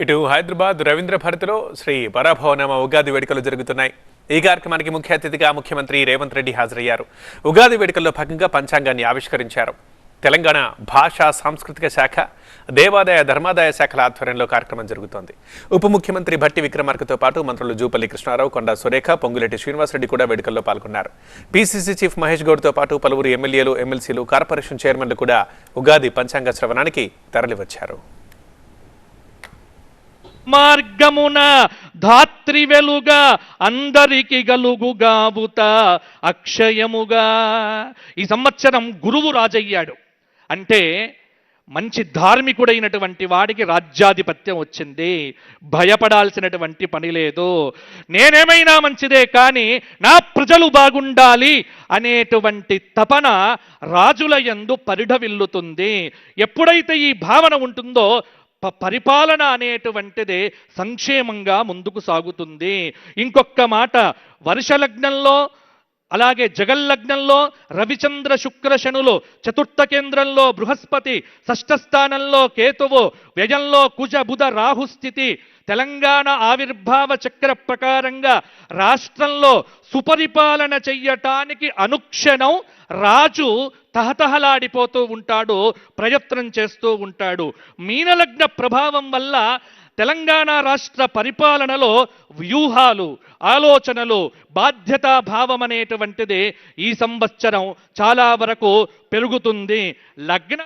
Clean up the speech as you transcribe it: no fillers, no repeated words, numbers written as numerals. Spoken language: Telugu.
ఇటు హైదరాబాద్ రవీంద్ర భారతిలో శ్రీ పరాభవనామ ఉగాది వేడుకలు జరుగుతున్నాయి. ఈ కార్యక్రమానికి ముఖ్య అతిథిగా ముఖ్యమంత్రి రేవంత్ రెడ్డి హాజరయ్యారు. ఉగాది వేడుకల్లో భాగంగా పంచాంగాన్ని ఆవిష్కరించారు. తెలంగాణ భాషా సాంస్కృతిక శాఖ, దేవాదాయ ధర్మాదాయ శాఖల ఆధ్వర్యంలో కార్యక్రమం జరుగుతోంది. ఉప ముఖ్యమంత్రి భట్టి విక్రమార్కతో పాటు మంత్రులు జూపల్లి కృష్ణారావు, కొండా సురేఖ, పొంగులేటి శ్రీనివాసరెడ్డి కూడా వేడుకల్లో పాల్గొన్నారు. పీసీసీ చీఫ్ మహేష్ గౌడ్తో పాటు పలువురు ఎమ్మెల్యేలు, ఎమ్మెల్సీలు, కార్పొరేషన్ చైర్మన్లు కూడా ఉగాది పంచాంగ శ్రవణానికి తరలివచ్చారు. మార్గమున ధాత్రి వెలుగా అందరికి గలుగుగావుత అక్షయముగా. ఈ సంవత్సరం గురువు రాజయ్యాడు అంటే మంచి ధార్మికుడైనటువంటి వాడికి రాజ్యాధిపత్యం వచ్చింది. భయపడాల్సినటువంటి పని లేదు. నేనేమైనా మంచిదే కానీ నా ప్రజలు బాగుండాలి అనేటువంటి తపన రాజుల యందు పరిఢవిల్లుతుంది. ఎప్పుడైతే ఈ భావన ఉంటుందో పరిపాలన అనేటువంటిది సంక్షేమంగా ముందుకు సాగుతుంది. ఇంకొక మాట, వర్షలగ్నంలో అలాగే జగల్లగ్నంలో రవిచంద్ర శుక్ర శనులు, చతుర్థ కేంద్రంలో బృహస్పతి, షష్ఠ స్థానంలో కేతువు, వ్యయంలో కుజ బుధ రాహు స్థితి, తెలంగాణ ఆవిర్భావ చక్ర ప్రకారంగా రాష్ట్రంలో సుపరిపాలన చెయ్యటానికి అనుక్షణం రాజు తహతహలాడిపోతూ ఉంటాడు, ప్రయత్నం చేస్తూ ఉంటాడు. మీనలగ్న ప్రభావం వల్ల తెలంగాణ రాష్ట్ర పరిపాలనలో వ్యూహాలు, ఆలోచనలు, బాధ్యతాభావం అనేటువంటిది ఈ సంవత్సరం చాలా వరకు పెరుగుతుంది. లగ్న